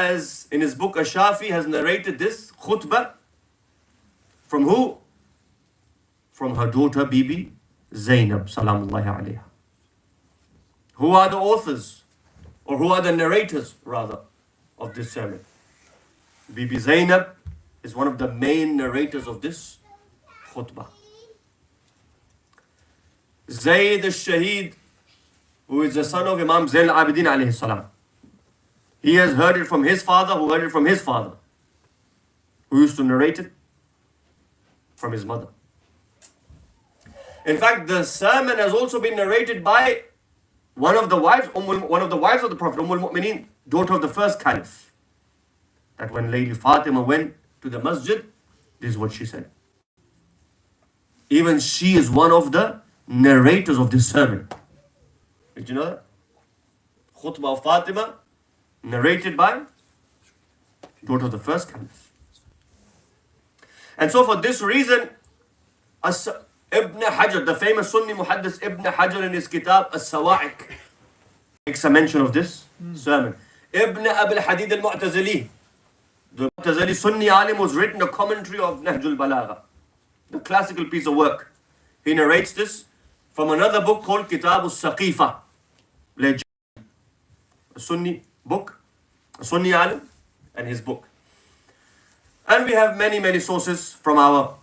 has, in his book Ash-Shafi, has narrated this khutbah from who? From her daughter Bibi Zainab, salamullahi alayha. Who are the authors, or who are the narrators, rather, of this sermon? Bibi Zainab is one of the main narrators of this khutbah. Zayd al-Shaheed, who is the son of Imam Zayn al-Abidin alayhi salam. He has heard it from his father, who heard it from his father, who used to narrate it from his mother. In fact, the sermon has also been narrated by one of the wives of the Prophet, al-Mu'mineen, daughter of the first caliph. That when Lady Fatima went to the masjid, this is what she said. Even she is one of the narrators of this sermon. Did you know that? Khutbah of Fatima, narrated by daughter of the first caliph. And so for this reason, Ibn Hajar, the famous Sunni Muhaddis Ibn Hajar, in his kitab As-Sawa'iq, makes a mention of this sermon. Ibn Abil Hadid al-Mu'tazili, the Mu'tazili Sunni alim, who's written a commentary of Nahjul Balagha, the classical piece of work. He narrates this from another book called Kitab al-Saqifa, a Sunni book, a Sunni alim, and his book. And we have many sources from our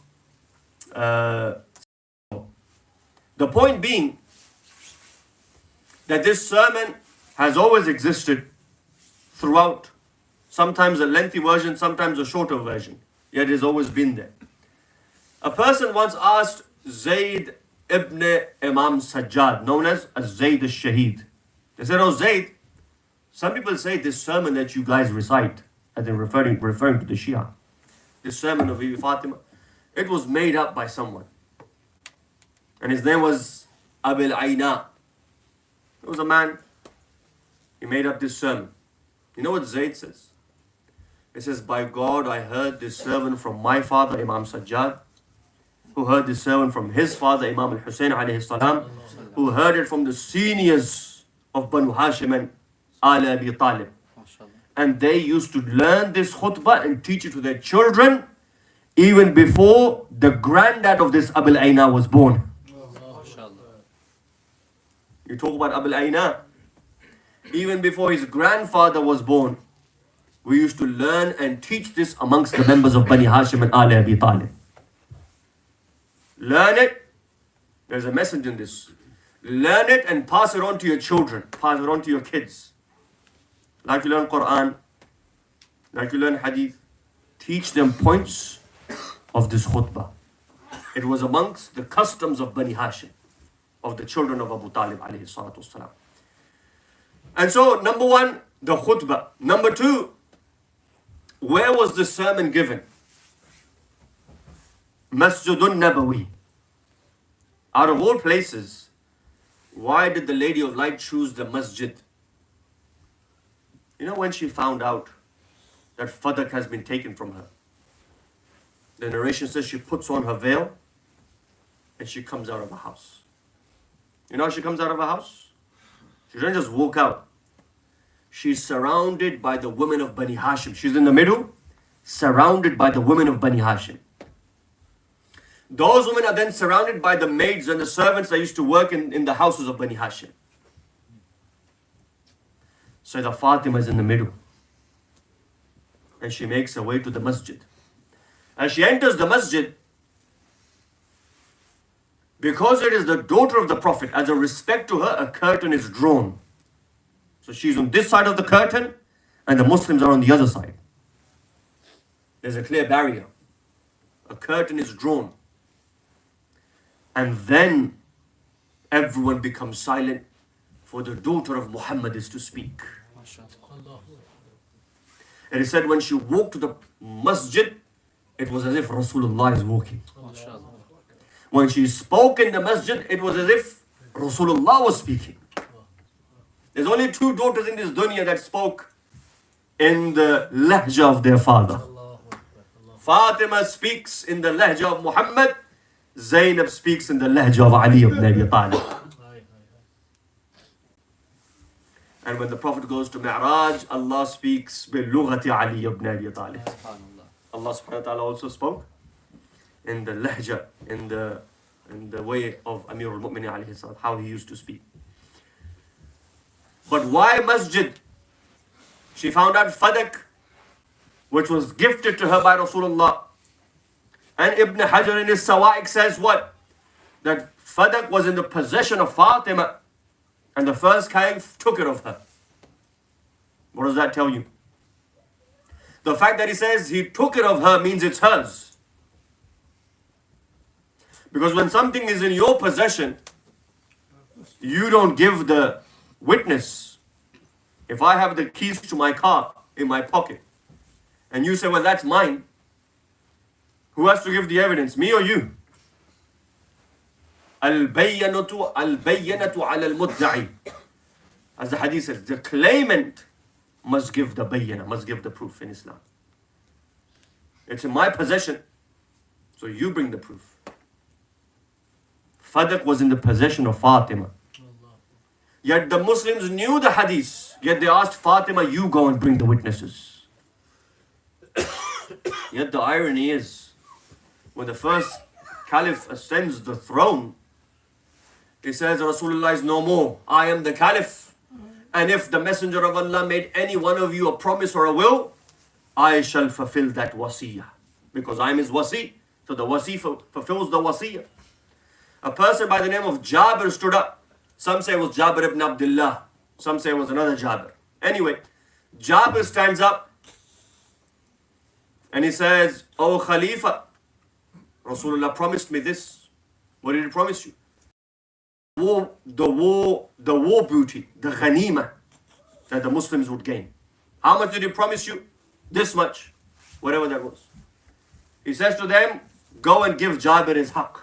the point being that this sermon has always existed throughout, sometimes a lengthy version, sometimes a shorter version, yet it has always been there. A person once asked Zayd ibn Imam Sajjad, known as Zayd al-Shaheed. They said, "Oh Zayd, some people say this sermon that you guys recite," as in referring to the Shia, this sermon of Bibi Fatima, it was made up by someone. And his name was Abil Aina. It was a man. He made up this sermon. You know what Zayd says? He says, "By God, I heard this sermon from my father, Imam Sajjad, who heard this sermon from his father, Imam al-Hussein alayhi salam, who heard it from the seniors of Banu Hashim and Ali Abi Talib. And they used to learn this khutbah and teach it to their children even before the granddad of this Abil Aina was born." You talk about Abil Aina. Even before his grandfather was born, we used to learn and teach this amongst the members of Bani Hashim and Ali Abi Talib. Learn it. There's a message in this. Learn it and pass it on to your children. Pass it on to your kids. Like you learn Quran, like you learn Hadith. Teach them points of this khutbah. It was amongst the customs of Bani Hashim, of the children of Abu Talib alayhi salatu wasalam. And so, number one, the khutbah. Number two, where was the sermon given? Masjidun Nabawi. Out of all places, why did the Lady of Light choose the masjid? You know, when she found out that Fadak has been taken from her, the narration says she puts on her veil and she comes out of her house. You know how she comes out of her house? She doesn't just walk out. She's surrounded by the women of Bani Hashim. She's in the middle, surrounded by the women of Bani Hashim. Those women are then surrounded by the maids and the servants that used to work in the houses of Bani Hashim. So the Fatima is in the middle. And she makes her way to the masjid. As she enters the masjid, because it is the daughter of the Prophet, as a respect to her, a curtain is drawn. So she's on this side of the curtain, and the Muslims are on the other side. There's a clear barrier. A curtain is drawn. And then everyone becomes silent, for the daughter of Muhammad is to speak. It is said when she walked to the masjid, it was as if Rasulullah is walking. When she spoke in the masjid, it was as if Rasulullah was speaking. There's only two daughters in this dunya that spoke in the lahja of their father. Fatima speaks in the lahja of Muhammad. Zainab speaks in the lahja of Ali ibn Abi Talib. And when the Prophet goes to Mi'raj, Allah speaks بِلُغَةِ عَلِيَّ ibn Abi Talib. Allah subhanahu wa ta'ala also spoke in the lahja, in the way of Amir al-Mu'minin alayhi salam, how he used to speak. But why masjid? She found out Fadak, which was gifted to her by Rasulullah. And Ibn Hajar in his Sawa'iq says what? That Fadak was in the possession of Fatima, and the first caliph took it of her. What does that tell you? The fact that he says he took it of her means it's hers. Because when something is in your possession, you don't give the witness. If I have the keys to my car in my pocket, and you say, well, that's mine, who has to give the evidence, me or you? Al-bayyanatu ala al-mudda'i. As the hadith says, the claimant must give the bayyana, must give the proof in Islam. It's in my possession, so you bring the proof. Fadak was in the possession of Fatima. Yet the Muslims knew the hadith, yet they asked Fatima, you go and bring the witnesses. Yet the irony is, when the first caliph ascends the throne, he says, Rasulullah is no more. I am the caliph. And if the Messenger of Allah made any one of you a promise or a will, I shall fulfill that wasiyah. Because I am his wasi. So the wasi fulfills the wasiyah. A person by the name of Jabir stood up. Some say it was Jabir ibn Abdullah. Some say it was another Jabir. Anyway, Jabir stands up and he says, "O Khalifa, Rasulullah promised me this." What did he promise you? The war booty, the ghanima that the Muslims would gain. How much did he promise you? This much, whatever that was. He says to them, go and give Jabir his haqq.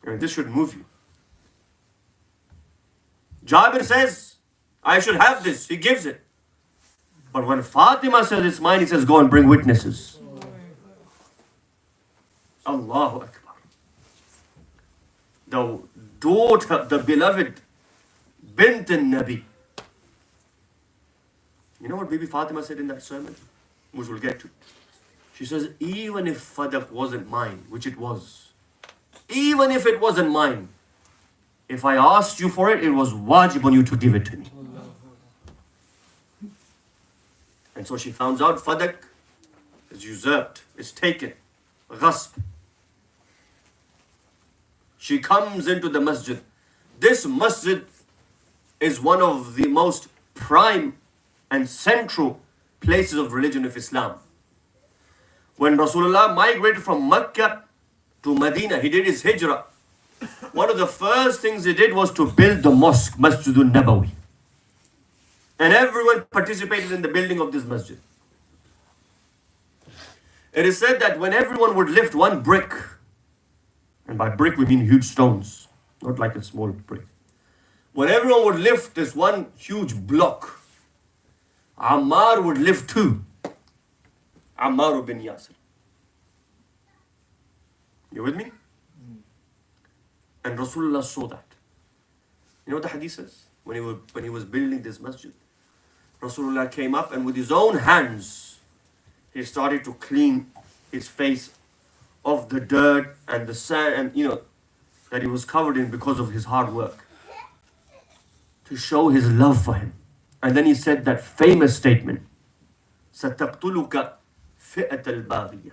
And this should move you. Jabir says, I should have this. He gives it. But when Fatima says it's mine, he says, go and bring witnesses. Allahu Akbar. The daughter, the beloved bint al-Nabi. You know what Bibi Fatima said in that sermon? Which we'll get to. She says, even if Fadak wasn't mine, which it was, even if it wasn't mine, if I asked you for it, it was wajib on you to give it to me. And so she finds out Fadak is usurped, is taken, ghasb. She comes into the masjid. This masjid is one of the most prime and central places of religion of Islam. When Rasulullah migrated from Mecca to Medina, he did his hijrah. One of the first things he did was to build the mosque, Masjidun Nabawi. And everyone participated in the building of this masjid. It is said that when everyone would lift one brick, and by brick we mean huge stones, not like a small brick. When everyone would lift this one huge block, Ammar would lift two. Ammar bin Yasir. You with me? And Rasulullah saw that. You know what the hadith says? When he was building this masjid, Rasulullah came up and with his own hands, he started to clean his face of the dirt and the sand and that he was covered in because of his hard work, to show his love for him. And then he said that famous statement, سَتَقْتُلُكَ فِئَةَ الْبَاغِيَةِ.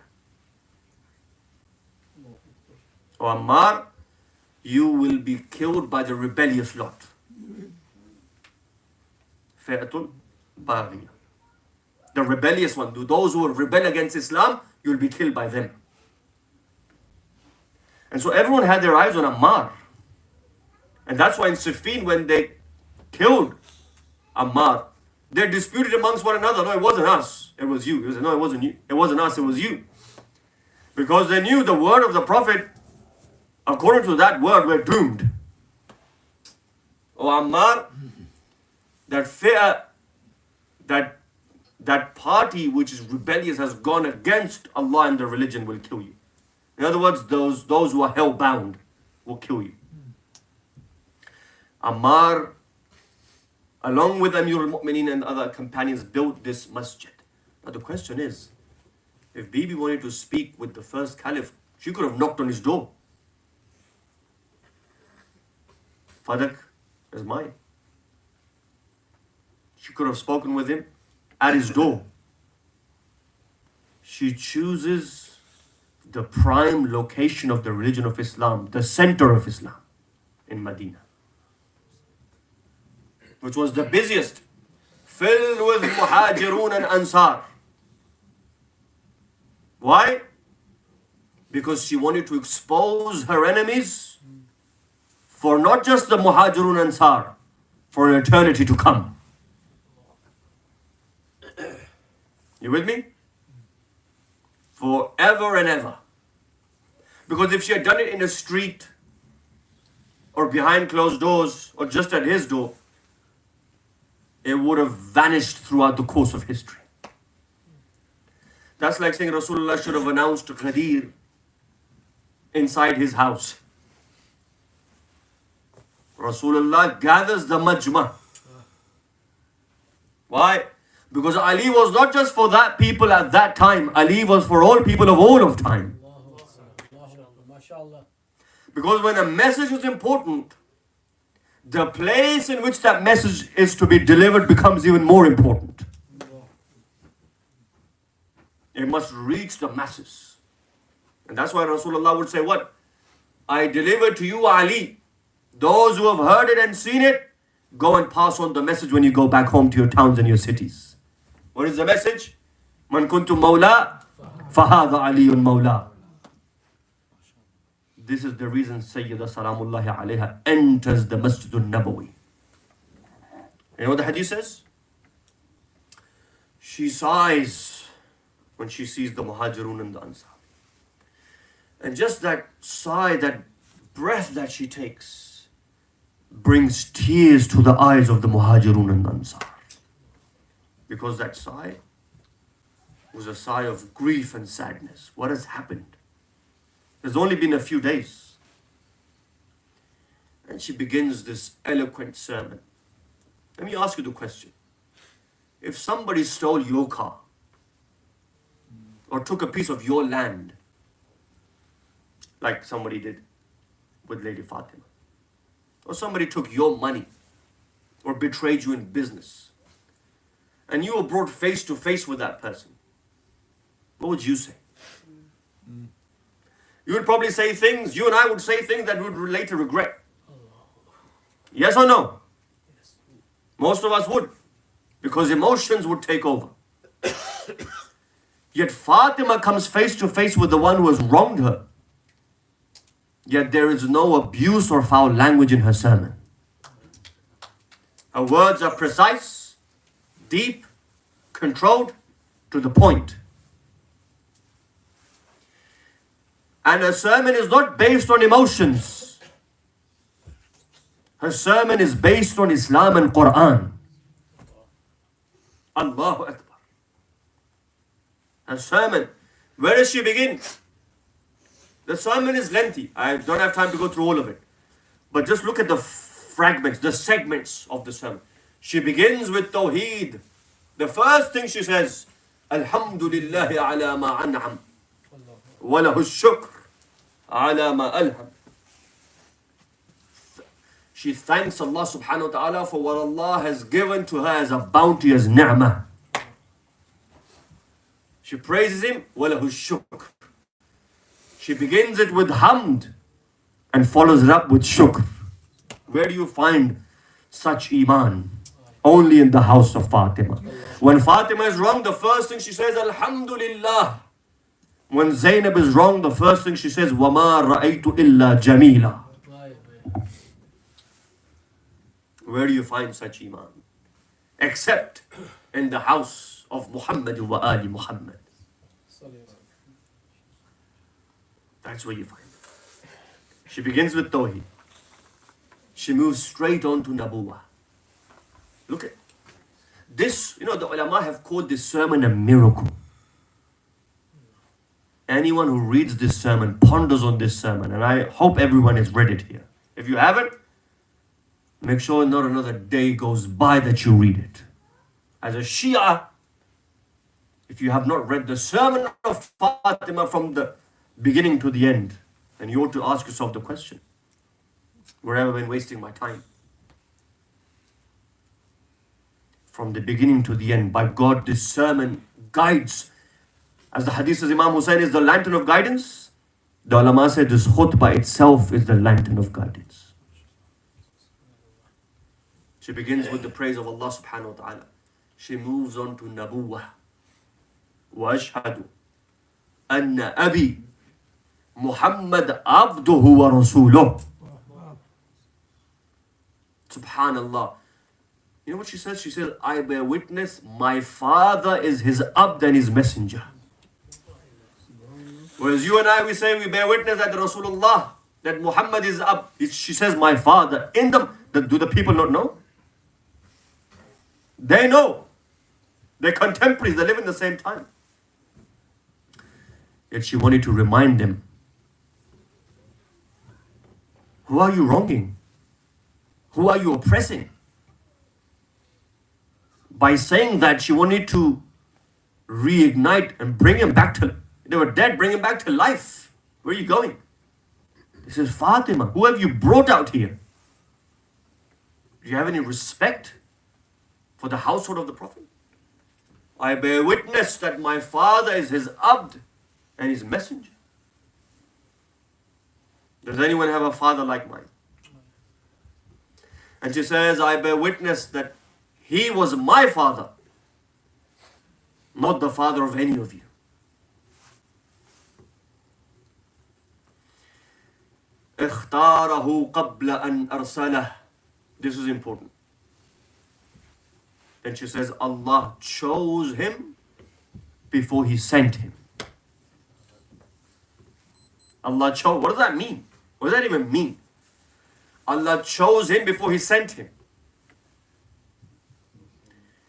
O Ammar, you will be killed by the rebellious lot. فِئَةُ الْبَاغِيَةِ. The rebellious one, those who will rebel against Islam, you will be killed by them. And so everyone had their eyes on Ammar. And that's why in Siffin, when they killed Ammar, they disputed amongst one another. No, it wasn't us. It was you. He said, no, it wasn't you. It wasn't us. It was you. Because they knew the word of the Prophet, according to that word, we're doomed. Oh, Ammar, that fi'ah, that party which is rebellious has gone against Allah and the religion will kill you. In other words, those who are hell-bound will kill you. Ammar, along with Amir al-Mu'mineen and other companions, built this masjid. Now the question is, if Bibi wanted to speak with the first caliph, she could have knocked on his door. Fadak is mine. She could have spoken with him at his door. She chooses the prime location of the religion of Islam, the center of Islam, in Medina, which was the busiest, filled with Muhajirun and Ansar. Why? Because she wanted to expose her enemies for not just the Muhajirun and Ansar, for an eternity to come. You with me? Forever and ever. Because if she had done it in a street or behind closed doors or just at his door, it would have vanished throughout the course of history. That's like saying Rasulullah should have announced Ghadir inside his house. Rasulullah gathers the majma. Why? Because Ali was not just for that people at that time. Ali was for all people of all of time. Because when a message is important, the place in which that message is to be delivered becomes even more important. It must reach the masses. And that's why Rasulullah would say, what? I deliver to you Ali. Those who have heard it and seen it, go and pass on the message when you go back home to your towns and your cities. What is the message? Man kuntu mawla, fahadha aliyun mawla. This is the reason Sayyida Salamullahi alayha enters the Masjidun Nabawi. You know what the hadith says? She sighs when she sees the Muhajirun and the Ansar. And just that sigh, that breath that she takes, brings tears to the eyes of the Muhajirun and the Ansar. Because that sigh was a sigh of grief and sadness. What has happened? There's only been a few days. And she begins this eloquent sermon. Let me ask you the question. If somebody stole your car, or took a piece of your land, like somebody did with Lady Fatima, or somebody took your money, or betrayed you in business, and you were brought face to face with that person, what would you say? You would probably say things, you and I would say things that we would later regret. Yes or no? Most of us would, because emotions would take over. Yet Fatima comes face to face with the one who has wronged her. Yet there is no abuse or foul language in her sermon. Her words are precise, deep, controlled, to the point. And her sermon is not based on emotions. Her sermon is based on Islam and Quran. Allahu Akbar. Her sermon, where does she begin? The sermon is lengthy. I don't have time to go through all of it. But just look at the fragments, the segments of the sermon. She begins with Tawheed. The first thing she says, Alhamdulillah ala ma an'am. Wa lahu shukr ala ma alham. She thanks Allah subhanahu wa ta'ala for what Allah has given to her as a bounty, as ni'mah. She praises Him, وَلَهُ الشُّكْرِ. She begins it with hamd and follows it up with shukr. Where do you find such iman? Only in the house of Fatima. When Fatima is wrong, the first thing she says, Alhamdulillah. When Zainab is wrong, the first thing she says, وَمَا رَأَيْتُ إِلَّا جَمِيلًا. Where do you find such iman? Except in the house of Muhammad wa Ali Muhammad. That's where you find it. She begins with Tawheed. She moves straight on to Nabuwah. Look at this. You know, the ulama have called this sermon a miracle. Anyone who reads this sermon, ponders on this sermon, and I hope everyone has read it here. If you haven't, Make sure not another day goes by that you read it. As a Shia, if you have not read the sermon of Fatima from the beginning to the end, then you ought to ask yourself the question, where have I been wasting my time? From the beginning to the end, by God, this sermon guides. As the hadith says, Imam Hussein is the lantern of guidance. The ulama said this khutbah itself is the lantern of guidance. She begins with the praise of Allah subhanahu wa ta'ala. She moves on to Nabuwah. وَأَشْهَدُ أَنَّ أَبِي Muhammed abduhu wa rasuluh. Subhanallah. You know what she says? She says, I bear witness, my father is his abd and his messenger. Whereas you and I, we say we bear witness that Rasulullah, that Muhammad is abd. She says, my father. In them, do the people not know? They know. They're contemporaries, they live in the same time. Yet she wanted to remind them, who are you wronging? Who are you oppressing? By saying that, she wanted to reignite and bring him back to, they were dead, bring him back to life. Where are you going? This is Fatima. Who have you brought out here? Do you have any respect for the household of the Prophet? I bear witness that my father is his abd and his messenger. Does anyone have a father like mine? And she says, I bear witness that he was my father, not the father of any of you. اختاره قبل أن أرسله. This is important. Then she says, Allah chose him before he sent him. Allah chose. What does that mean? What does that even mean? Allah chose him before he sent him.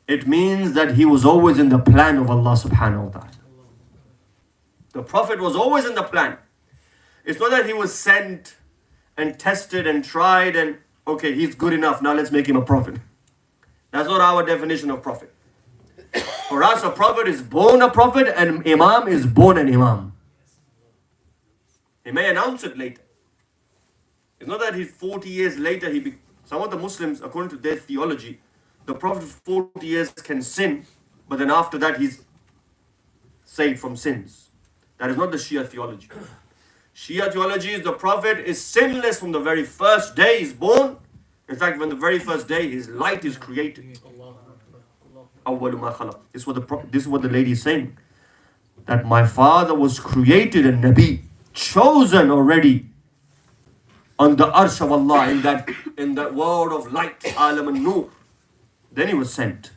It means that he was always in the plan of Allah subhanahu wa ta'ala. The Prophet was always in the plan. It's not that he was sent and tested and tried and, okay, he's good enough, now let's make him a prophet. That's not our definition of prophet. For us, a prophet is born a prophet and imam is born an imam. He may announce it later. It's not that he's 40 years later, some of the Muslims, according to their theology, the Prophet 40 years can sin, but then after that he's saved from sins. That is not the Shia theology. Shia theology is the Prophet is sinless from the very first day he's born. In fact, from the very first day his light is created. أَوَّلُ مَا خَلَقَ. This is what the lady is saying. That my father was created a Nabi, chosen already on the arsh of Allah, in that world of light, alam and nur. Then he was sent.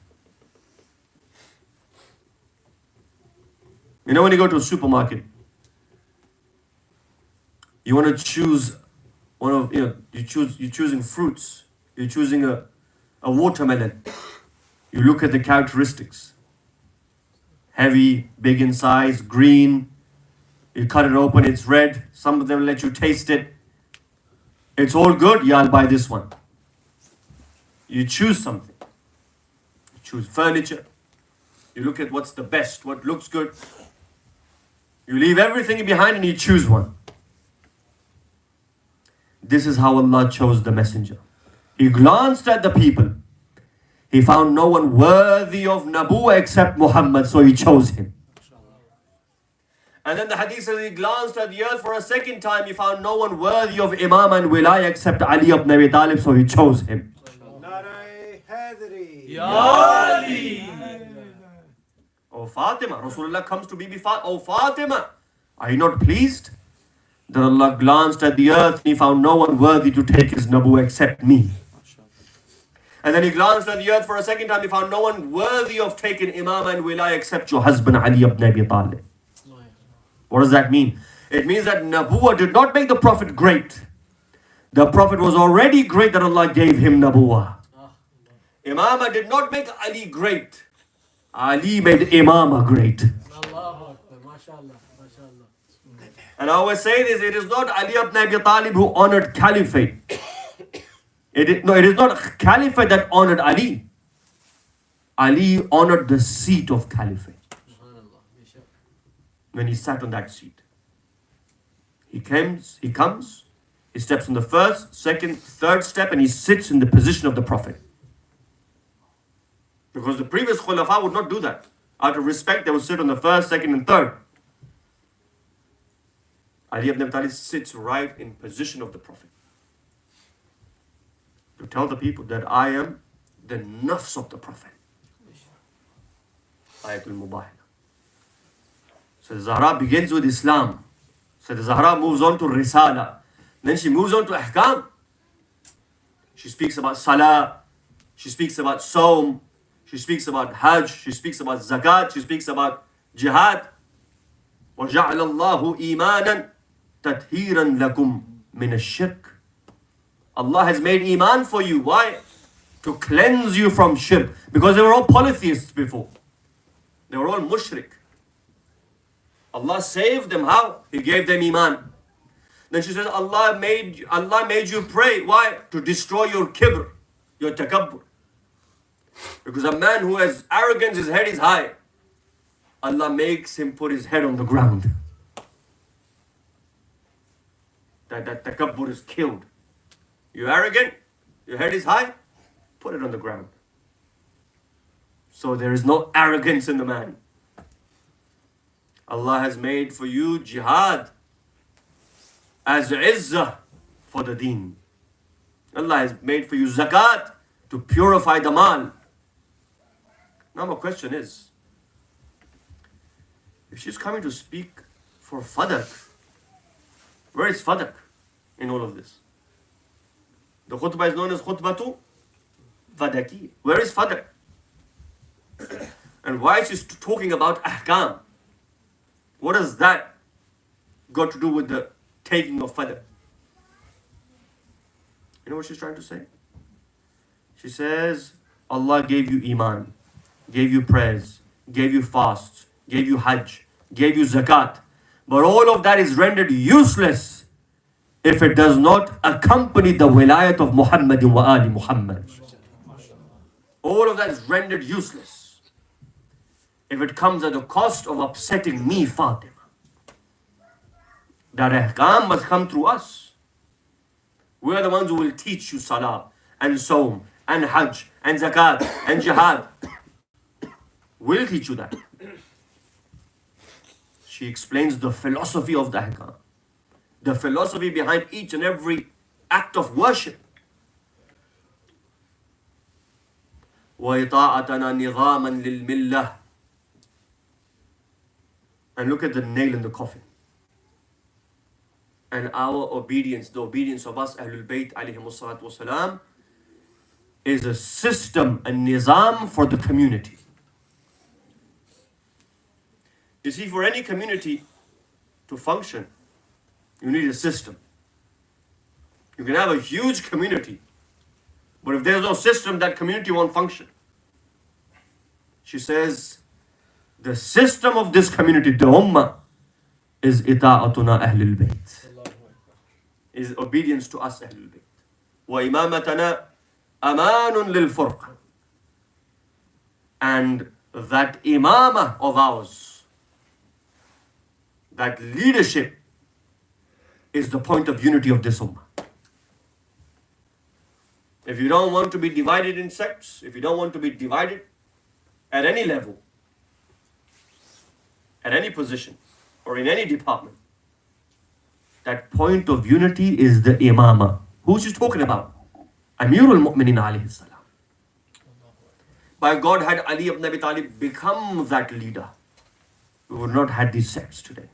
You know when you go to a supermarket, you want to choose one of, you're choosing fruits. You're choosing a watermelon. You look at the characteristics. Heavy, big in size, green. You cut it open, it's red. Some of them let you taste it. It's all good, yeah, I'll buy this one. You choose something. You choose furniture. You look at what's the best, what looks good. You leave everything behind and you choose one. This is how Allah chose the messenger. He glanced at the people. He found no one worthy of Nabuwa except Muhammad, so he chose him. And then the hadith says he glanced at the earth for a second time. He found no one worthy of Imam and Wilaya except Ali ibn Abi Talib, so he chose him. Oh Fatima, Rasulullah comes to Bibi Fatima. Oh Fatima, are you not pleased? That Allah glanced at the earth and he found no one worthy to take his Nabu except me. And then he glanced at the earth for a second time. He found no one worthy of taking Imam and Wilaya except your husband Ali ibn Abi Talib. What does that mean? It means that Nabuwa did not make the Prophet great. The Prophet was already great that Allah gave him Nabuwa. Imama did not make Ali great. Ali made Imama great. And I always say this, it is not Ali ibn Abi Talib who honored caliphate. it is not caliphate that honored Ali. Ali honored the seat of caliphate when he sat on that seat. He comes, he steps on the first, second, third step, and he sits in the position of the Prophet. Because the previous Khulafa would not do that. Out of respect, they would sit on the first, second, and third. Ali ibn Abi Talib sits right in position of the Prophet. To tell the people that I am the nafs of the Prophet. Ayatul Mubahala. So the Zahra begins with Islam. So the Zahra moves on to Risala. Then she moves on to Ahkam. She speaks about Salah. She speaks about Sawm. She speaks about Hajj. She speaks about Zakat. She speaks about Jihad. وَجَعْلَ اللَّهُ إِيمَانًا تَطْهِيرًا لَكُمْ مِنَ الشِّرْكِ. Allah has made Iman for you. Why? To cleanse you from shirk. Because they were all polytheists before. They were all mushrik. Allah saved them. How? He gave them Iman. Then she says, Allah made you pray. Why? To destroy your kibr, your takabbur. Because a man who has arrogance, his head is high. Allah makes him put his head on the ground. That takabbur is killed. You're arrogant, your head is high, put it on the ground. So there is no arrogance in the man. Allah has made for you jihad as izzah for the deen. Allah has made for you zakat to purify the mal. Now my question is, if she's coming to speak for fadak, where is fadak in all of this? The khutbah is known as khutbatu fadaki. Where is fadak? And why is she talking about ahkam? What does that got to do with the taking of fadak? You know what she's trying to say? She says, Allah gave you iman, gave you prayers, gave you fasts, gave you hajj, gave you zakat. But all of that is rendered useless if it does not accompany the wilayat of Muhammad wa ali Muhammad. All of that is rendered useless if it comes at the cost of upsetting me, Fatima. That ahkam must come through us. We are the ones who will teach you salah and sawm and hajj and zakat and jihad. We'll teach you that. She explains the philosophy of the ahkam. The philosophy behind each and every act of worship. وَإِطَاعَتَنَا نِظَامًا لِلْمِلَّةِ. And look at the nail in the coffin. And our obedience, the obedience of us, Ahlul Bayt alayhimus salatu wasalam, is a system, a nizam for the community. You see, for any community to function, you need a system. You can have a huge community, but if there's no system, that community won't function. She says, the system of this community, the ummah, is ita'atuna ahlul bayt. Is obedience to us ahlul bayt. Wa imamatana amanun lil furqa. And that imamah of ours, that leadership, is the point of unity of this ummah. If you don't want to be divided in sects, if you don't want to be divided at any level, at any position, or in any department, that point of unity is the imamah. Who's she talking about? Amirul Mu'minin alayhi salam. By God, had Ali ibn Abi Talib become that leader, we would not have these sects today.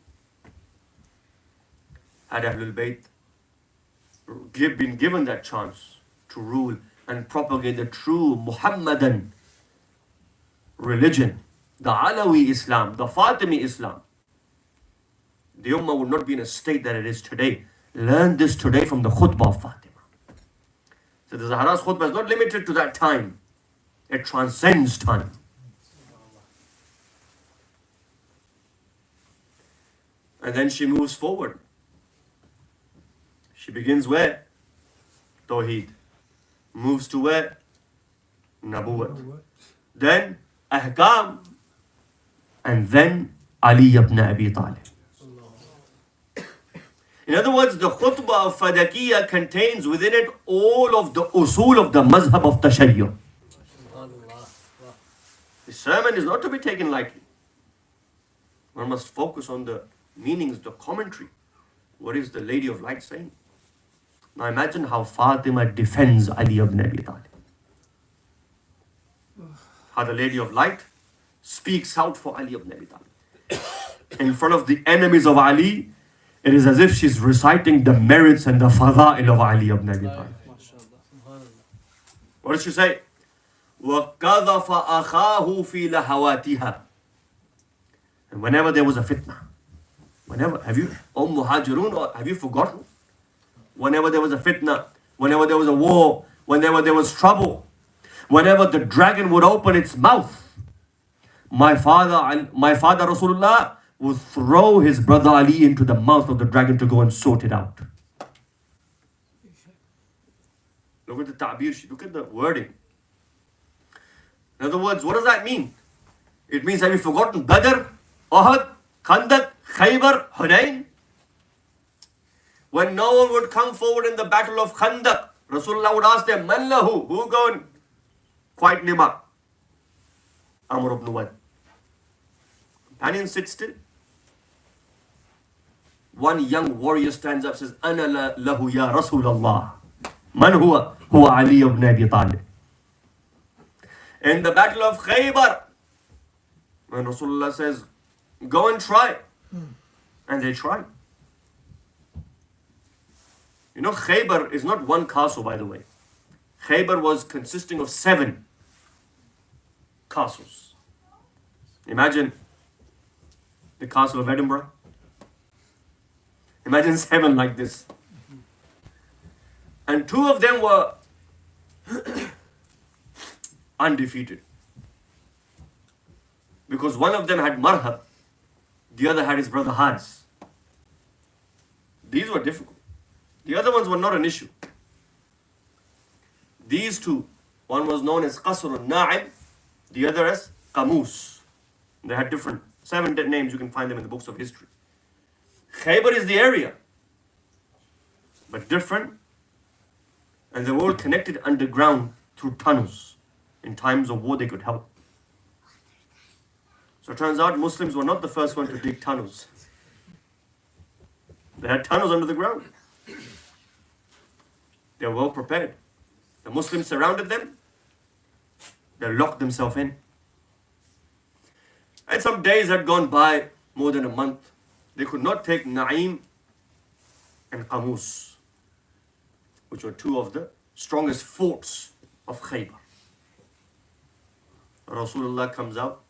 Had Ahlul Bayt been given that chance to rule and propagate the true Muhammadan religion, the Alawi Islam, the Fatimi Islam, the Ummah would not be in a state that it is today. Learn this today from the khutbah of Fatima. So the Zahra's khutbah is not limited to that time. It transcends time. And then she moves forward. She begins where? Tawheed. moves to where? Nabuwat. Then Ahkam, and then Ali ibn Abi Talib. In other words, the khutbah of Fadakiyya contains within it all of the usul of the mazhab of Tashayyu. The sermon is not to be taken lightly. One must focus on the meanings, the commentary. What is the Lady of Light saying? Now imagine how Fatima defends Ali ibn Abi Talib. How the Lady of Light speaks out for Ali ibn Abi Talib. In front of the enemies of Ali, it is as if she's reciting the merits and the fada'il of Ali ibn Abi Talib. What does she say? وَقَذَفَ أَخَاهُ فِي لَهَوَاتِهَا. And whenever there was a fitna, have you forgotten? Whenever there was a fitna, whenever there was a war, whenever there was trouble, whenever the dragon would open its mouth, my father Rasulullah would throw his brother Ali into the mouth of the dragon to go and sort it out. Look at the ta'bir, look at the wording. In other words, what does that mean? It means, have you forgotten Badr, Uhud, Khandaq, Khaybar, Hunayn? When no one would come forward in the battle of Khandaq, Rasulullah would ask them, Man lahu? Who go and fight Nima? Amr ibn Wad. Companions sit still. One young warrior stands up and says, Ana lahu ya Rasulallah. Man huwa? Huwa Ali ibn Abi Talib. In the battle of Khaybar, when Rasulullah says, go and try. And they try. You know, Khaybar is not one castle, by the way. Khaybar was consisting of 7 castles. Imagine the castle of Edinburgh. Imagine 7 like this. And 2 of them were undefeated. Because one of them had Marhab, the other had his brother Haris. These were difficult. The other ones were not an issue. These 2, one was known as Qasr al-Na'im, the other as Qamus. They had different 7 names, you can find them in the books of history. Khaybar is the area, but different, and they were all connected underground through tunnels. In times of war, they could help. So it turns out Muslims were not the first one to dig tunnels. They had tunnels under the ground. They were well prepared. The Muslims surrounded them. They locked themselves in. And some days had gone by, more than a month. They could not take Na'im and Qamus, which were 2 of the strongest forts of Khaybar. Rasulullah comes out.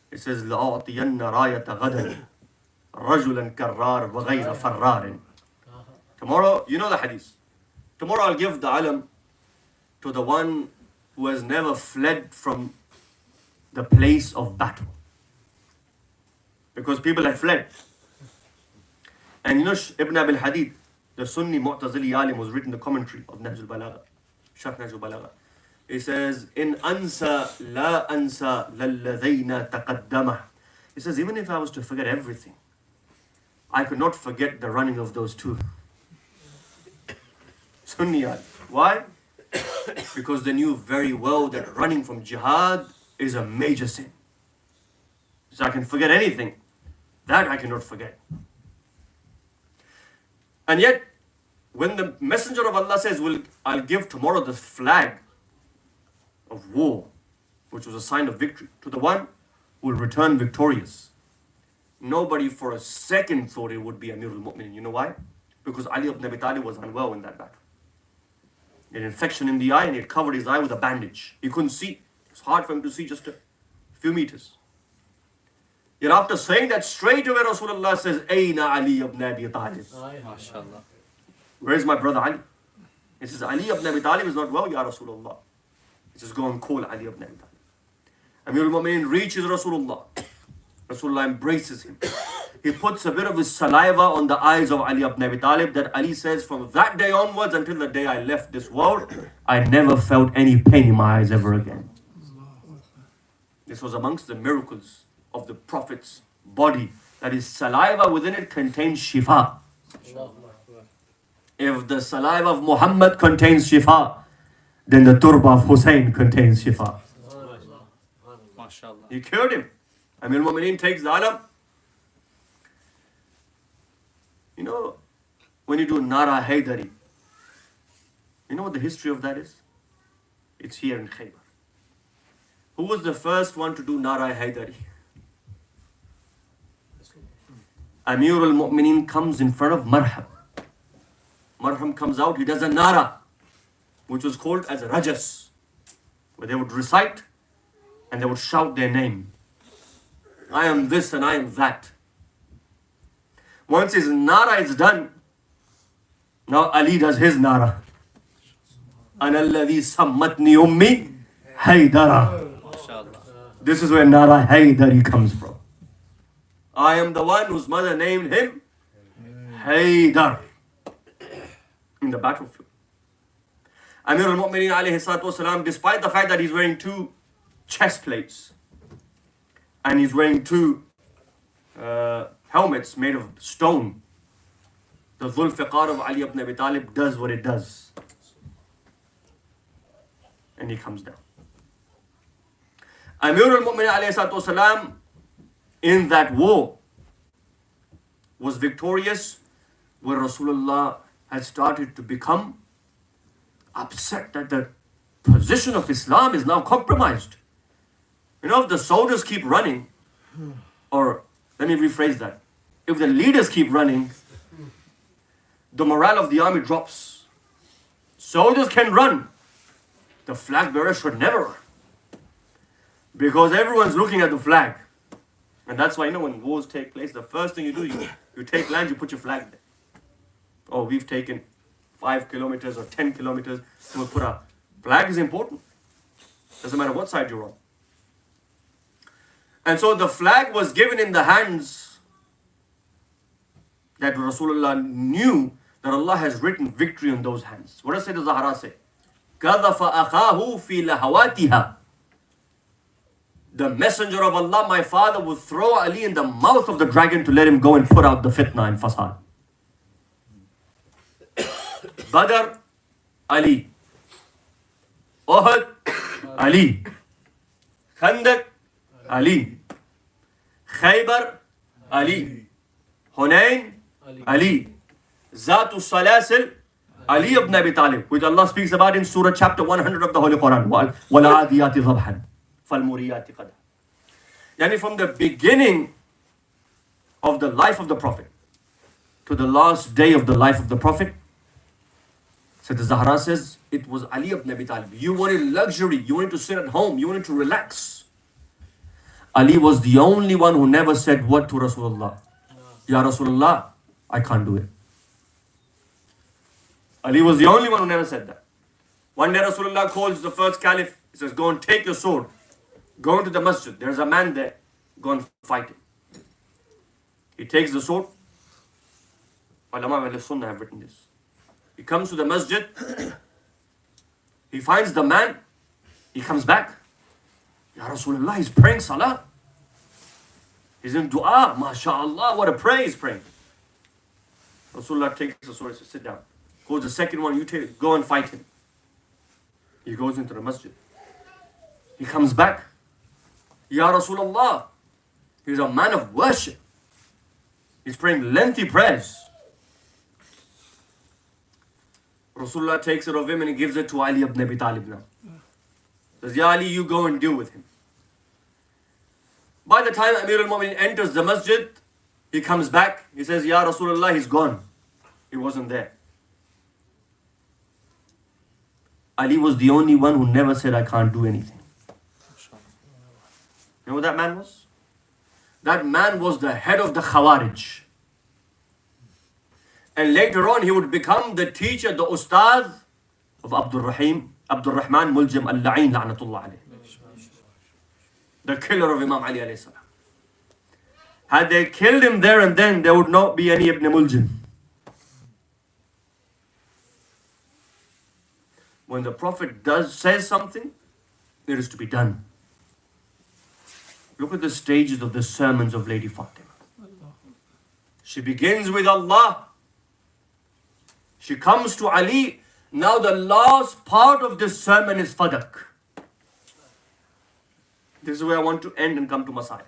He says, لَأَعْطِيَنَّ رَايَةَ غَدًا رَجُلًا كَرَّارٍ وَغَيْرَ فَرَّارٍ. Tomorrow, you know the hadith. Tomorrow I'll give the alam to the one who has never fled from the place of battle. Because people had fled. And you know, Ibn Abil Hadid, the Sunni Mu'tazili alim, was written the commentary of Nahj al-Balagha, Sharh Nahj al-Balagha. He says, In ansa la ansa lalladhayna taqaddamah. He says, even if I was to forget everything, I could not forget the running of those 2. Sunni alim. Why? Because they knew very well that running from jihad is a major sin. So I can forget anything. That I cannot forget. And yet, when the Messenger of Allah says, I'll give tomorrow the flag of war, which was a sign of victory, to the one who will return victorious, nobody for a second thought it would be Amirul Mu'minin. You know why? Because Ali ibn Abi Talib was unwell in that battle. He had an infection in the eye and he had covered his eye with a bandage. He couldn't see. It was hard for him to see just a few meters. Yet after saying that, straight away Rasulullah says, Ayna Ali ibn Abi Talib. MashaAllah. Where is my brother Ali? He says, Ali ibn Abi Talib is not well, Ya Rasulullah. He says, go and call Ali ibn Abi Talib. Amirul Mu'minin reaches Rasulullah. Rasulullah embraces him. he puts a bit of his saliva on the eyes of Ali ibn Abi Talib, that Ali says, from that day onwards until the day I left this world, I never felt any pain in my eyes ever again. This was amongst the miracles of the Prophet's body, that his saliva within it contains shifa. If the saliva of Muhammad contains shifa, then the turba of Hussein contains shifa. He cured him. Amir al-Mu'mineen takes the alam. You know, when you do Nara Haydari, you know what the history of that is? It's here in Khaybar. Who was the first one to do Nara Haydari? Amir al-Mu'mineen comes in front of Marham. Marham comes out, he does a Nara, which was called as a Rajas, where they would recite and they would shout their name. I am this and I am that. Once his Nara is done, now Ali does his Nara. Ana alladhi sammatni ummi Haydara. This is where Nara Haydari comes from. I am the one whose mother named him Haydar in the battlefield. Amir al-Mu'mineen alayhi salatu wasalam, despite the fact that he's wearing two chest plates and he's wearing two helmets made of stone, the Dhul Fiqar of Ali ibn Abi Talib does what it does. And he comes down. Amir al-Mu'mineen alayhi salatu wasalam in that war was victorious, where Rasulullah had started to become upset that the position of Islam is now compromised. You know, if the soldiers keep running, or let me rephrase that, if the leaders keep running, the morale of the army drops. Soldiers can run, the flag bearer should never run, because everyone's looking at the flag. And that's why, you know, when wars take place, the first thing you do, you take land, you put your flag there. Oh, we've taken 5 kilometers or 10 kilometers, we'll put a flag. Is important. Doesn't matter what side you're on. And so the flag was given in the hands that Rasulullah knew that Allah has written victory on those hands. What does Sayyidah Zahra say? قَذَفَ أَخَاهُ فِي لَهَوَاتِهَا. The messenger of Allah, my father, would throw Ali in the mouth of the dragon to let him go and put out the fitna and fasad. Badr, Ali. Uhud, Ali. Khandaq, Ali. Khaybar, Ali. Hunayn, Ali. Zatu Salasil, Ali ibn Abi Talib, which Allah speaks about in Surah chapter 100 of the Holy Quran. وَالْعَادِيَاتِ ضَبْحًا فَالْمُرِيَاتِ قَدْحًا. Yani from the beginning of the life of the Prophet to the last day of the life of the Prophet, so the Zahra says, it was Ali ibn Abi Talib. You wanted luxury, you wanted to sit at home, you wanted to relax. Ali was the only one who never said what to Rasulullah? Ya Rasulullah, I can't do it. Ali was the only one who never said that. One day Rasulullah calls the first caliph. He says, go and take your sword. Go into the masjid. There's a man there. Go and fight him. He takes the sword. Ulama of Sunnah have written this. He comes to the masjid. He finds the man. He comes back. Ya Rasulullah, he's praying salah. He's in dua. MashaAllah, what a prayer he's praying. Rasulullah takes the sword and says, sit down. Calls the second one, you take, go and fight him. He goes into the masjid. He comes back. Ya Rasulullah, he's a man of worship. He's praying lengthy prayers. Rasulullah takes it of him and he gives it to Ali ibn Abi Talib now. Says, Ya Ali, you go and deal with him. By the time Amir al-Mu'mineen enters the masjid, he comes back. He says, Ya Rasulullah, he's gone. He wasn't there. Ali was the only one who never said, I can't do anything. You know what that man was? That man was the head of the Khawarij. And later on, he would become the teacher, the ustad of Abdul Rahman Muljam al-La'in, la'natullah alayh. The killer of Imam Ali alayhi salam. Had they killed him there and then, there would not be any Ibn Muljim. When the Prophet says something, it is to be done. Look at the stages of the sermons of Lady Fatima. She begins with Allah. She comes to Ali. Now the last part of this sermon is Fadak. This is where I want to end and come to Messiah.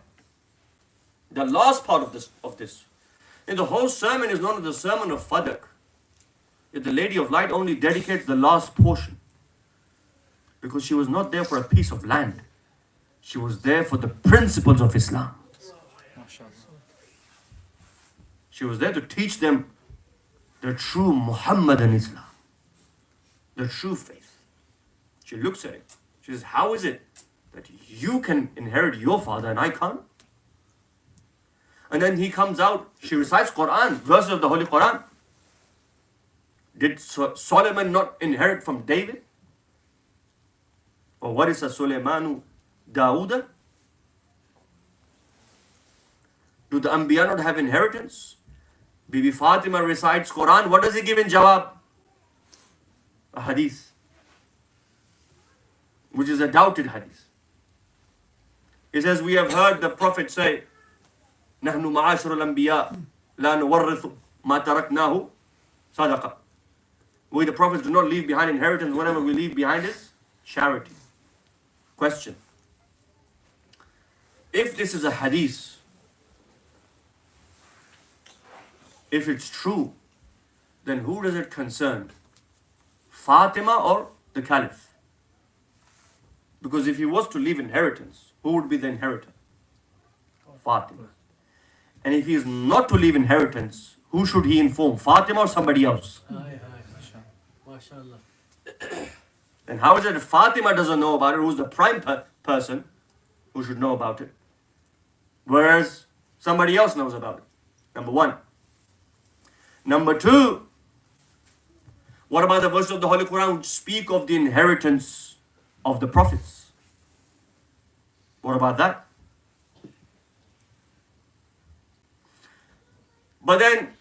The last part of this. And the whole sermon is known as the sermon of Fadak. Yet the Lady of Light only dedicates the last portion. Because she was not there for a piece of land. She was there for the principles of Islam. She was there to teach them the true Muhammadan Islam. The true faith. She looks at it. She says, how is it that you can inherit your father and I can't? And then he comes out, she recites Quran, verses of the Holy Quran. Did Solomon not inherit from David? Or warisa Sulaymanu Dawood? Do the Anbiya not have inheritance? Bibi Fatima recites Quran. What does he give in Jawab? A hadith. Which is a doubted hadith. He says, we have heard the Prophet say, نحن معاشر الأنبياء لا نورث ما تركناه صدقة. We the prophets do not leave behind inheritance. Whatever we leave behind is charity. Question. If this is a hadith, if it's true, then who does it concern? Fatima or the Caliph? Because if he was to leave inheritance, who would be the inheritor? Fatima. And if he is not to leave inheritance, who should he inform? Fatima or somebody else? And how is it if Fatima doesn't know about it? Who's the prime person who should know about it? Whereas somebody else knows about it. Number one. Number two, what about the verses of the Holy Quran which speak of the inheritance of the prophets? What about that? But then,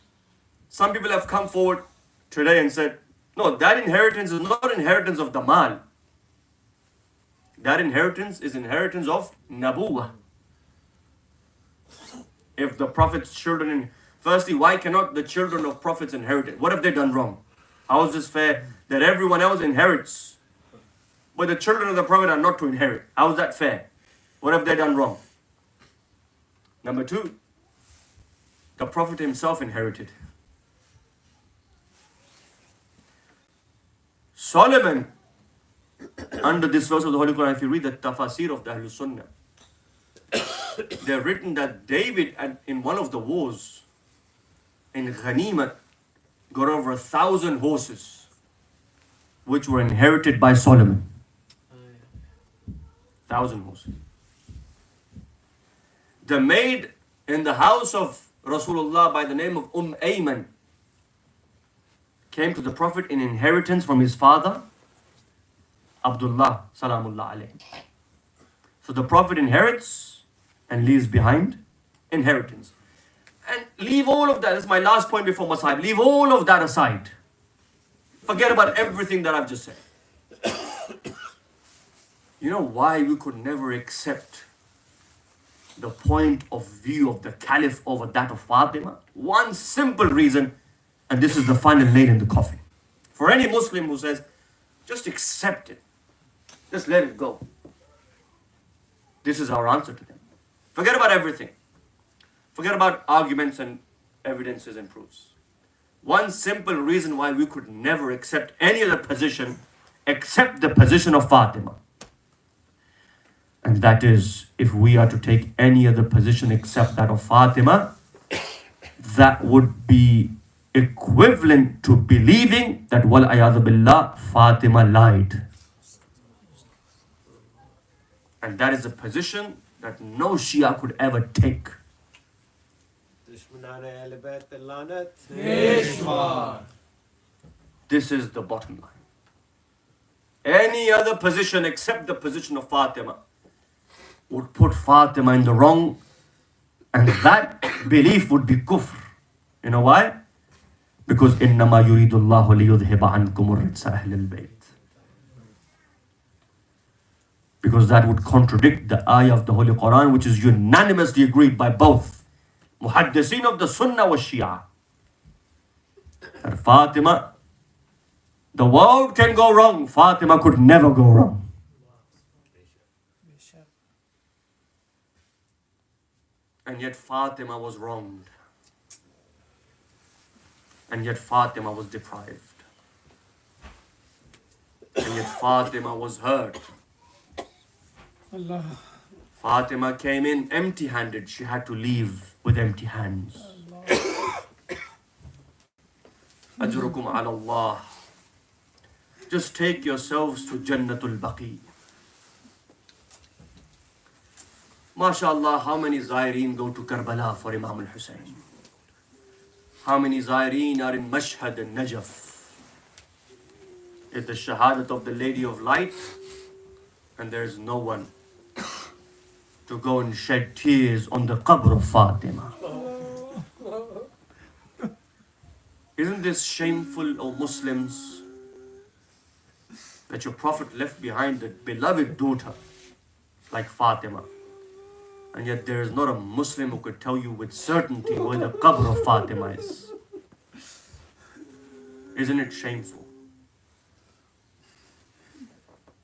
some people have come forward today and said, no, that inheritance is not inheritance of the mal. That inheritance is inheritance of Nabuwah. If the Prophet's children, firstly, why cannot the children of Prophets inherit it? What have they done wrong? How is this fair that everyone else inherits, but the children of the Prophet are not to inherit? How is that fair? What have they done wrong? Number two, the Prophet himself inherited. Solomon, under this verse of the Holy Quran, if you read the tafasir of the Ahlul Sunnah, they've written that David, in one of the wars, in Ghanimat, got over 1,000 horses, which were inherited by Solomon. 1,000 horses. The maid in the house of Rasulullah by the name of Ayman came to the Prophet in inheritance from his father, Abdullah, salamullah alayhi. So the Prophet inherits and leaves behind inheritance. And leave all of that, that's my last point before Masahib, leave all of that aside. Forget about everything that I've just said. You know why we could never accept the point of view of the Caliph over that of Fatima? One simple reason, and this is the final nail in the coffin. For any Muslim who says, just accept it, just let it go. This is our answer to them. Forget about everything. Forget about arguments and evidences and proofs. One simple reason why we could never accept any other position except the position of Fatima. And that is, if we are to take any other position except that of Fatima, that would be equivalent to believing that wal ayadhu billah, Fatima lied. And that is a position that no Shia could ever take. This is the bottom line. Any other position except the position of Fatima would put Fatima in the wrong And that belief would be kufr. You know why? Because إِنَّمَا يُرِيدُ اللَّهُ لِيُذْهِبَ عَنْكُمُ الرِّجْسَ أَهْلَ الْبَيْتِ. Because that would contradict the ayah of the Holy Quran, which is unanimously agreed by both Muhaddiseen of the Sunnah wa Shia. That Fatima, the world can go wrong, Fatima could never go wrong. And yet Fatima was wronged. And yet Fatima was deprived. And yet Fatima was hurt. Allah. Fatima came in empty-handed. She had to leave with empty hands. Ajrukum ala Allah. Just take yourselves to Jannatul Baqi. MashaAllah, how many Zaireen go to Karbala for Imam al-Hussein? How many Zaireen are in Mashhad and Najaf? It's the Shahadat of the Lady of Light, and there is no one to go and shed tears on the qabr of Fatima. Isn't this shameful, O Muslims, that your Prophet left behind a beloved daughter like Fatima, and yet there is not a Muslim who could tell you with certainty where the qabr of Fatima is? Isn't it shameful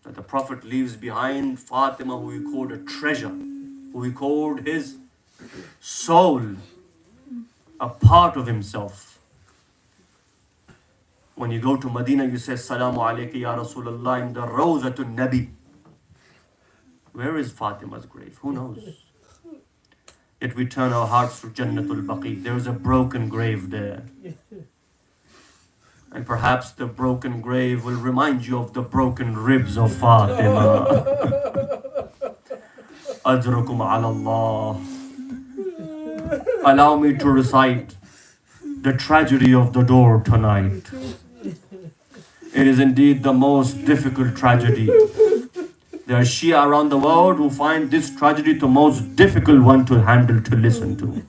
that the Prophet leaves behind Fatima, who he called a treasure, who he called his soul, a part of himself? When you go to Medina, you say, Salamu alayka ya Rasulullah in the Rawzatul Nabi. Where is Fatima's grave? Who knows? Yet we turn our hearts to Jannatul Baqi. There is a broken grave there. And perhaps the broken grave will remind you of the broken ribs of Fatima. Ajrukum ala Allah. Allow me to recite the tragedy of the door tonight. It is indeed the most difficult tragedy. There are Shia around the world who find this tragedy the most difficult one to handle, to listen to.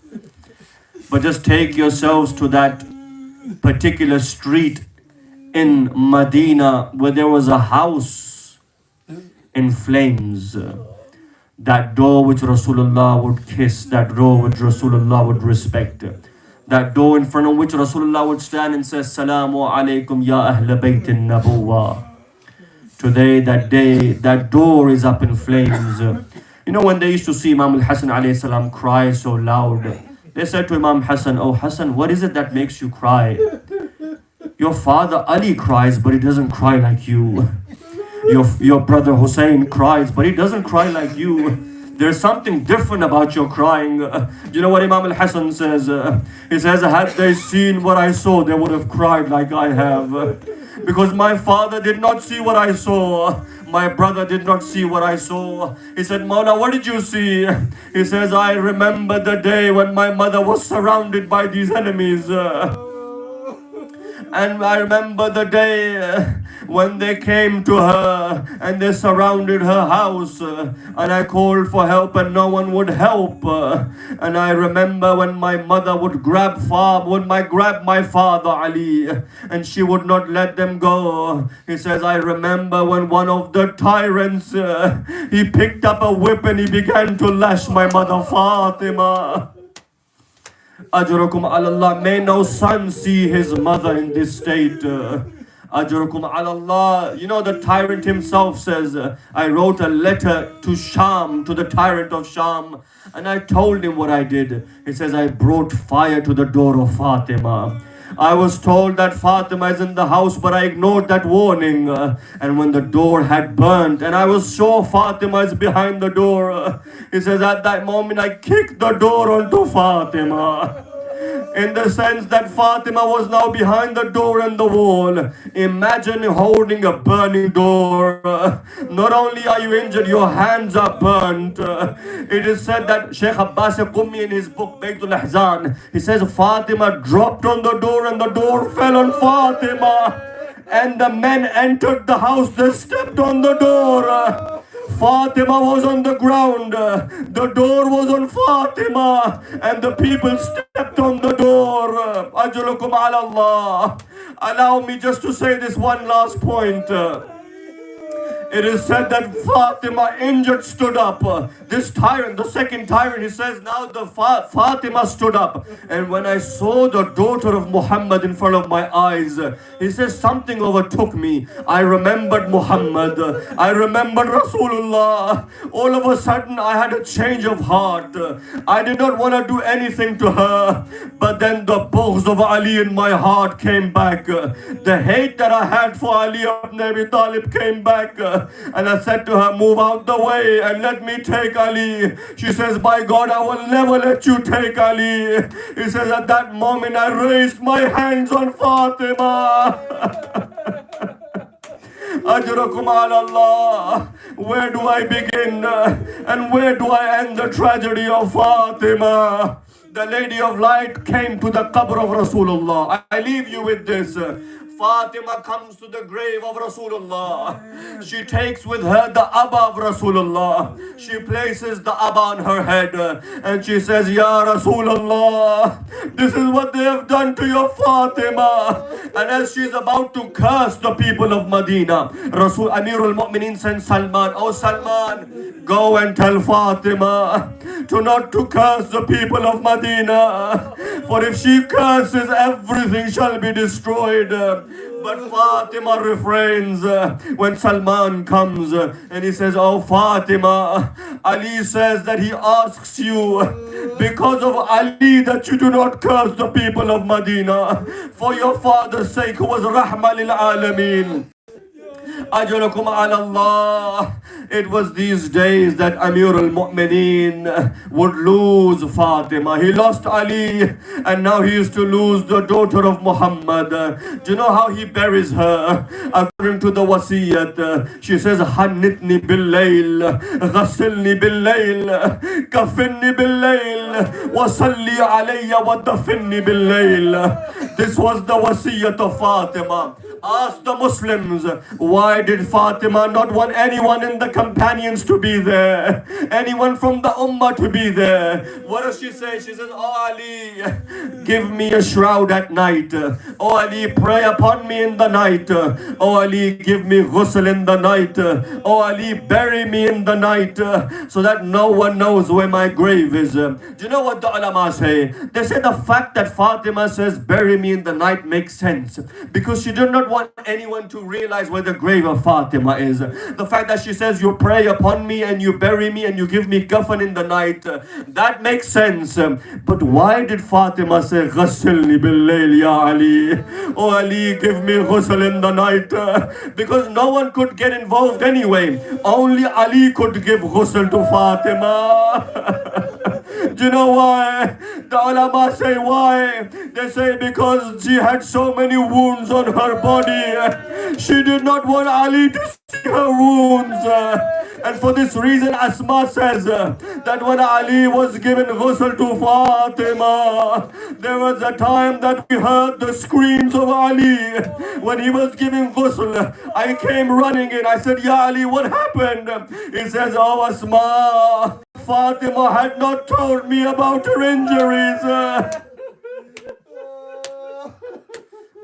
But just take yourselves to that particular street in Medina where there was a house in flames. That door which Rasulullah would kiss, that door which Rasulullah would respect. That door in front of which Rasulullah would stand and say, Salamu alaykum ya Ahl Baytin Nabuwa. Today, that day, that door is up in flames. You know, when they used to see Imam al-Hasan alayhi salam cry so loud, they said to Imam Hassan, Oh Hassan, what is it that makes you cry? Your father Ali cries, but he doesn't cry like you. Your brother Hussein cries, but he doesn't cry like you. There's something different about your crying. You know what Imam al-Hasan says? He says, had they seen what I saw, they would have cried like I have. Because my father did not see what I saw. My brother did not see what I saw. He said, Maulana, what did you see? He says, I remember the day when my mother was surrounded by these enemies. And I remember the day when they came to her and they surrounded her house, and I called for help and no one would help. And I remember when my mother would grab my father Ali, and she would not let them go. He says, I remember when one of the tyrants, he picked up a whip and he began to lash my mother Fatima. Ajrukum ala Allah. May no son see his mother in this state. Ajrukum ala Allah. You know, the tyrant himself says, I wrote a letter to Sham, to the tyrant of Sham, and I told him what I did. He says, I brought fire to the door of Fatima. I was told that Fatima is in the house, but I ignored that warning. And when the door had burnt, and I was sure Fatima is behind the door, he says, at that moment I kicked the door onto Fatima. In the sense that Fatima was now behind the door and the wall. Imagine holding a burning door. Not only are you injured, your hands are burnt. It is said that Sheikh Abbas Qummi in his book Baytul Ahzan, he says Fatima dropped on the door and the door fell on Fatima. And the men entered the house, they stepped on the door. Fatima was on the ground. The door was on Fatima, and the people stepped on the door. Ajlukum ala Allah. Allow me just to say this one last point. It is said that Fatima injured stood up. This tyrant, the second tyrant, he says now the Fatima stood up. And when I saw the daughter of Muhammad in front of my eyes, he says something overtook me. I remembered Muhammad. I remembered Rasulullah. All of a sudden I had a change of heart. I did not want to do anything to her. But then the bughz of Ali in my heart came back. The hate that I had for Ali ibn Abi Talib came back. And I said to her, move out the way and let me take Ali. She says, by God, I will never let you take Ali. He says, at that moment I raised my hands on Fatima. Ajrakum ala Allah. Where do I begin and where do I end the tragedy of Fatima? The Lady of Light came to the qabr of Rasulullah. I leave you with this. Fatima comes to the grave of Rasulullah. She takes with her the Abba of Rasulullah. She places the Abba on her head and she says, Ya Rasulullah, this is what they have done to your Fatima. And as she's about to curse the people of Medina, Amirul Mu'mineen sends Salman, oh Salman, go and tell Fatima to not to curse the people of Medina. For if she curses, everything shall be destroyed. But Fatima refrains when Salman comes and he says, oh Fatima, Ali says that he asks you because of Ali that you do not curse the people of Medina for your father's sake who was Rahma lil Alameen. Ajalakum ala Allah. It was these days that Amir al-Mu'mineen would lose Fatima. He lost Ali and now he is to lose the daughter of Muhammad. Do you know how he buries her? According to the wasiyat, she says, Hannitni bil-layl, ghasilni bil-layl, kafinni bil-layl, wasalli alayya wa dafinni bil-layl. This was the wasiyat of Fatima. Ask the Muslims, why did Fatima not want anyone in the companions to be there? Anyone from the Ummah to be there? What does she say? She says, oh Ali, give me a shroud at night. Oh Ali, pray upon me in the night. Oh Ali, give me ghusl in the night. Oh Ali, bury me in the night so that no one knows where my grave is. Do you know what the ulama say? They say the fact that Fatima says, bury me in the night makes sense because she did not want anyone to realize where the grave of Fatima is. The fact that she says, you pray upon me and you bury me and you give me kafan in the night, that makes sense. But why did Fatima say, Ghassilni bil-layl ya Ali? Oh Ali, give me ghusl in the night. Because no one could get involved anyway. Only Ali could give ghusl to Fatima. Do you know why? The ulama say why? They say because she had so many wounds on her body. She did not want Ali to see her wounds. And for this reason, Asma says that when Ali was given ghusl to Fatima, there was a time that we heard the screams of Ali. When he was giving ghusl, I came running in. I said, Ya Ali, what happened? He says, oh Asma, Fatima had not told me about her injuries.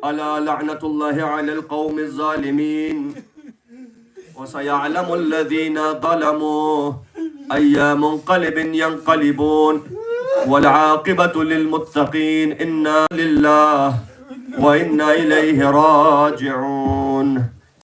ألا لعنة الله على القوم الظالمين وسيعلم الذين ظلموا أي منقلب ينقلبون والعاقبة للمتقين إنا لله وإنا إليه راجعون.